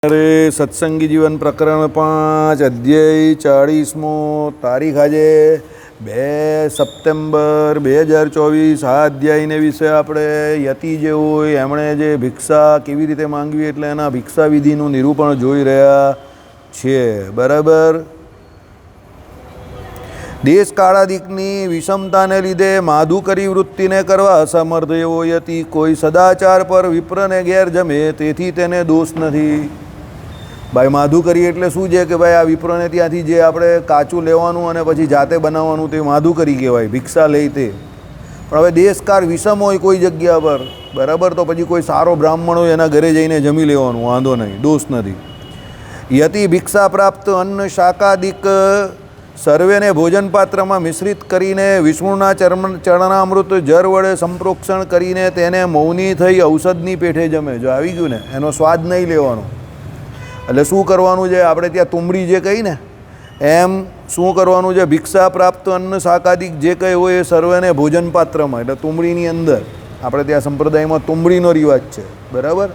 अरे सत्संगी जीवन प्रकरण 5 अध्याय 40मो तारीख आज 2 સપ્ટેમ્બર 2024 આ અધ્યાયને વિશે આપણે યતિ જે હોય એમણે જે ભિક્ષા કેવી રીતે માંગવી એટલે એના ભિક્ષા વિધિનું નિરૂપણ જોઈ રહ્યા છીએ. બરાબર. દેશ કાળાદિકની વિષમતાને લીધે માધુકરી વૃત્તિને કરવા અસમર્થ એવો યતિ કોઈ સદાચાર પર વિપ્રને ગેર જમે તેથી તેને દોષ નથી. ભાઈ માધુકરી એટલે શું છે કે ભાઈ આ વિપ્રને ત્યાંથી જે આપણે કાચું લેવાનું અને પછી જાતે બનાવવાનું તે માધુકરી કહેવાય, ભિક્ષા લે તે. પણ હવે દેશકાળ વિષમ હોય કોઈ જગ્યા પર, બરાબર, તો પછી કોઈ સારો બ્રાહ્મણ હોય એના ઘરે જઈને જમી લેવાનું, વાંધો નહીં, દોષ નથી. યતિ ભિક્ષા પ્રાપ્ત અન્ન શાકાદિક સર્વેને ભોજન પાત્રમાં મિશ્રિત કરીને વિષ્ણુના ચરણામૃત જર વડે સંપ્રોક્ષણ કરીને તેને મૌની થઈ ઔષધની પેઠે જમે. જો આવી ગયું ને, એનો સ્વાદ નહીં લેવાનો. એટલે શું કરવાનું છે, આપણે ત્યાં તુંબડી જે કહી ને એમ શું કરવાનું છે, ભિક્ષા પ્રાપ્ત અન્ન શાકાદિક જે કંઈ હોય એ સર્વેને ભોજન પાત્રમાં, એટલે તુંબડીની અંદર, આપણે ત્યાં સંપ્રદાયમાં તુંબડીનો રિવાજ છે, બરાબર,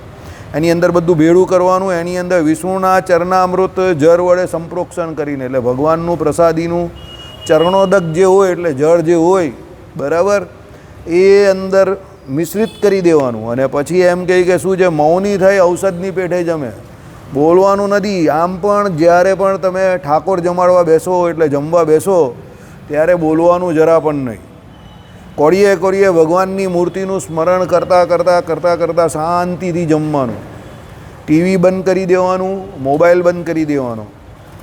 એની અંદર બધું ભેળું કરવાનું. એની અંદર વિષ્ણુના ચરણામૃત જળ વડે સંપ્રોક્ષણ કરીને, એટલે ભગવાનનું પ્રસાદીનું ચરણોદક જે હોય એટલે જળ જે હોય, બરાબર, એ અંદર મિશ્રિત કરી દેવાનું. અને પછી એમ કહે કે શું છે, મૌની થઈ ઔષધની પેઠે જમે. બોલવાનું નથી. આમ પણ જ્યારે પણ તમે ઠાકોર જમાડવા બેસો એટલે જમવા બેસો ત્યારે બોલવાનું જરા પણ નહીં. કોળીએ કોળીએ ભગવાનની મૂર્તિનું સ્મરણ કરતાં કરતાં કરતાં કરતાં શાંતિથી જમવાનું. ટીવી બંધ કરી દેવાનું, મોબાઈલ બંધ કરી દેવાનો.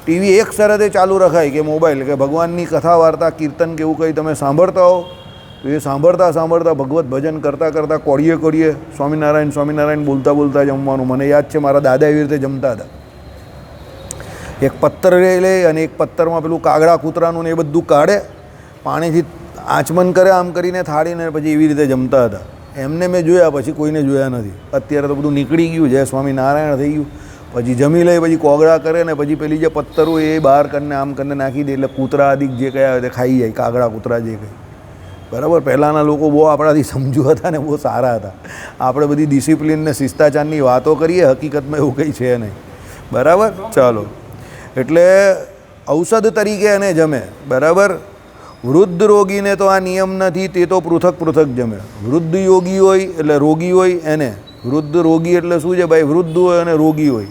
ટીવી એક શરતે ચાલુ રખાય કે મોબાઈલ, કે ભગવાનની કથા વાર્તા કીર્તન કે એવું કંઈ તમે સાંભળતા હો તો એ સાંભળતા સાંભળતા ભગવત ભજન કરતાં કરતાં કોળીએ કોળીએ સ્વામિનારાયણ સ્વામિનારાયણ બોલતા બોલતા જમવાનું. મને યાદ છે મારા દાદા એવી રીતે જમતા હતા. એક પથ્થર લે અને એક પથ્થરમાં પેલું કાગડા કૂતરાનું ને એ બધું કાઢે, પાણીથી આચમન કરે આમ કરીને થાળીને, પછી એવી રીતે જમતા હતા. એમને મેં જોયા, પછી કોઈને જોયા નથી. અત્યારે તો બધું નીકળી ગયું, જય સ્વામિનારાયણ થઈ ગયું. પછી જમી લે, પછી કોગળા કરે ને પછી પેલી જે પથ્થર હોય એ બહાર કરીને આમ કરીને નાખી દે, એટલે કૂતરા આદિક જે કયા હોય તે ખાઈ જાય, કાગડા કૂતરા જે કંઈ. બરાબર. પહેલાંના લોકો બહુ આપણાથી સમજુ હતા ને બહુ સારા હતા. આપણે બધી ડિસિપ્લિન ને શિસ્તાચારની વાતો કરીએ, હકીકતમાં એવું કંઈ છે નહીં. બરાબર. ચાલો, એટલે ઔષધ તરીકે એને જમે. બરાબર. વૃદ્ધ રોગીને તો આ નિયમ નથી, તે તો પૃથક પૃથક જમે. વૃદ્ધ યોગી હોય એટલે રોગી હોય એને, વૃદ્ધ રોગી એટલે શું છે ભાઈ, વૃદ્ધ હોય અને રોગી હોય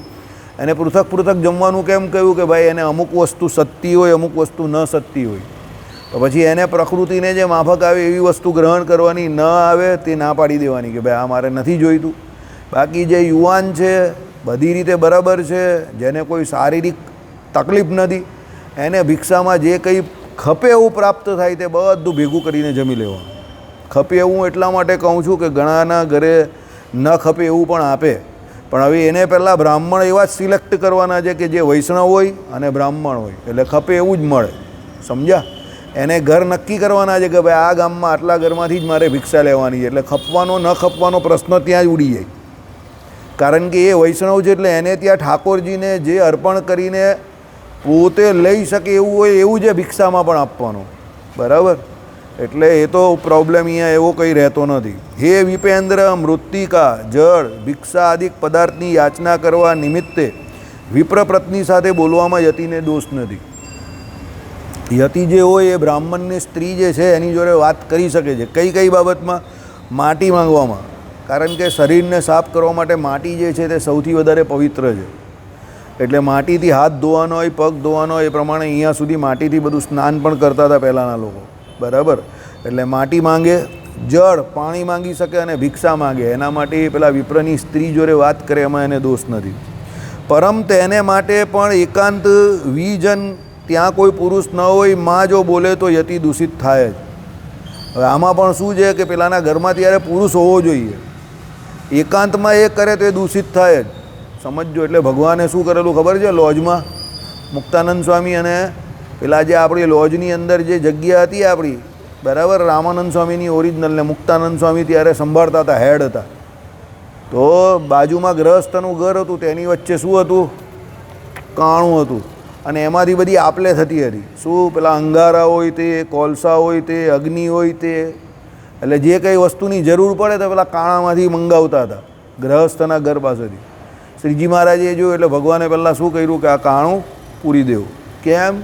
એને પૃથક પૃથક જમવાનું. કેમ કહ્યું કે ભાઈ એને અમુક વસ્તુ સત્તી હોય, અમુક વસ્તુ ન સત્તી હોય, તો પછી એને પ્રકૃતિને જે માફક આવે એવી વસ્તુ ગ્રહણ કરવાની, ન આવે તે ના પાડી દેવાની કે ભાઈ આ મારે નથી જોઈતું. બાકી જે યુવાન છે, બધી રીતે બરાબર છે, જેને કોઈ શારીરિક તકલીફ નથી, એને ભિક્ષામાં જે કંઈ ખપે એવું પ્રાપ્ત થાય તે બધું ભેગું કરીને જમી લેવાનું. ખપે એવું એટલા માટે કહું છું કે ઘણાના ઘરે ન ખપે એવું પણ આપે, પણ હવે એને પહેલાં બ્રાહ્મણ એવા જ સિલેક્ટ કરવાના છે કે જે વૈષ્ણવ હોય અને બ્રાહ્મણ હોય, એટલે ખપે એવું જ મળે. સમજ્યા? એને ઘર નક્કી કરવાના છે કે ભાઈ આ ગામમાં આટલા ઘરમાંથી જ મારે ભિક્ષા લેવાની છે, એટલે ખપવાનો ન ખપવાનો પ્રશ્ન ત્યાં જ ઉડી જાય. કારણ કે એ વૈષ્ણવ છે એટલે એને ત્યાં ઠાકોરજીને જે અર્પણ કરીને પોતે લઈ શકે એવું હોય એવું જ ભિક્ષામાં પણ આપવાનું. બરાબર. એટલે એ તો પ્રોબ્લેમ અહીંયા એવો કંઈ રહેતો નથી. હે વિપેન્દ્ર, મૃત્તિકા, જળ, ભિક્ષા આદિક પદાર્થની યાચના કરવા નિમિત્તે વિપ્ર પત્ની સાથે બોલવામાં યતિને દોષ નથી. યતિ જે હોય એ બ્રાહ્મણની સ્ત્રી જે છે એની જોડે વાત કરી શકે છે. કઈ કઈ બાબતમાં? માટી માંગવામાં. કારણ કે શરીરને સાફ કરવા માટે માટી જે છે તે સૌથી વધારે પવિત્ર છે. એટલે માટીથી હાથ ધોવાનો હોય, પગ ધોવાનો હોય, એ પ્રમાણે અહીંયા સુધી માટીથી બધું સ્નાન પણ કરતા હતા પહેલાંના લોકો. બરાબર. એટલે માટી માંગે, જળ પાણી માંગી શકે અને ભિક્ષા માંગે. એના માટે પેલા વિપ્રની સ્ત્રી જોડે વાત કરે એમાં એને દોષ નથી. પરમ તેને માટે પણ એકાંત વિજન, ત્યાં કોઈ પુરુષ ન હોય, માં જો બોલે તો યતિ દૂષિત થાય જ. હવે આમાં પણ શું છે કે પેલાના ઘરમાં ત્યારે પુરુષ હોવો જોઈએ. એકાંતમાં એ કરે તો એ દૂષિત થાય જ. સમજો. એટલે ભગવાને શું કરેલું ખબર છે? લોજમાં મુક્તાનંદ સ્વામી અને પેલા જે આપણી લોજની અંદર જે જગ્યા હતી આપણી, બરાબર, રામાનંદ સ્વામીની ઓરિજિનલ ને મુક્તાનંદ સ્વામી ત્યારે સંભાળતા હતા, હેડ હતા. તો બાજુમાં ગ્રહસ્થનું ઘર હતું, તેની વચ્ચે શું હતું? કાણું હતું. અને એમાંથી બધી આપલે થતી હતી. શું? પેલા અંગારા હોય તે, કોલસા હોય તે, અગ્નિ હોય તે, એટલે જે કંઈ વસ્તુની જરૂર પડે તો પેલા કાણામાંથી મંગાવતા હતા ગ્રહસ્થના ઘર પાસેથી. શ્રીજી મહારાજે જોયું એટલે ભગવાને પહેલાં શું કર્યું કે આ કાણું પૂરી દેવું. કેમ?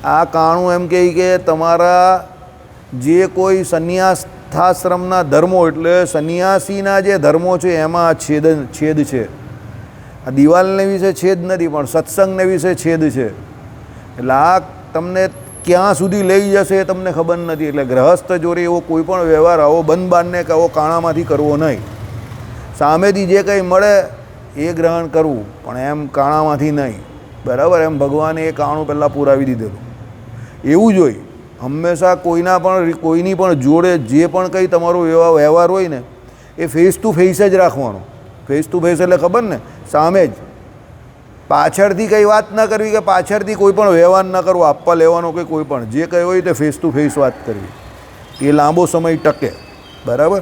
આ કાણું એમ કહે કે તમારા જે કોઈ સંન્યાસાશ્રમના ધર્મો એટલે સંન્યાસીના જે ધર્મો છે એમાં છેદ છે. આ દિવાલને વિશે છેદ નથી પણ સત્સંગને વિશે છેદ છે. એટલે આ તમને ક્યાં સુધી લઈ જશે એ તમને ખબર નથી. એટલે ગ્રહસ્થ જોડે એવો કોઈ પણ વ્યવહાર આવો બંધ બાંધને કે આવો કાણામાંથી કરવો નહીં. સામેથી જે કંઈ મળે એ ગ્રહણ કરવું પણ એમ કાણામાંથી નહીં. બરાબર? એમ ભગવાને એ કાણું પહેલાં પુરાવી દીધેલું. એવું જ હોય હંમેશા કોઈની પણ જોડે જે પણ કંઈ તમારો વ્યવહાર હોય ને એ ફેસ ટુ ફેસ જ રાખવાનો. ફેસ ટુ ફેસ એટલે ખબર ને, સામે જ. પાછળથી કંઈ વાત ન કરવી કે પાછળથી કોઈ પણ વ્યવહાર ન કરવો, આપવા લેવાનો કે કોઈ પણ જે કંઈ હોય તે ફેસ ટુ ફેસ વાત કરવી. એ લાંબો સમય ટકે. બરાબર?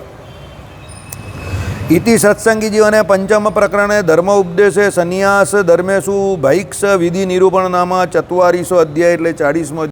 ઇતિ સત્સંગી જીવને પંચમ પ્રકરણે ધર્મ ઉપદેશે સંન્યાસ ધર્મેશુ ભૈક્ષ વિધિ નિરૂપણ નામ 44 અધ્યાય એટલે 40મો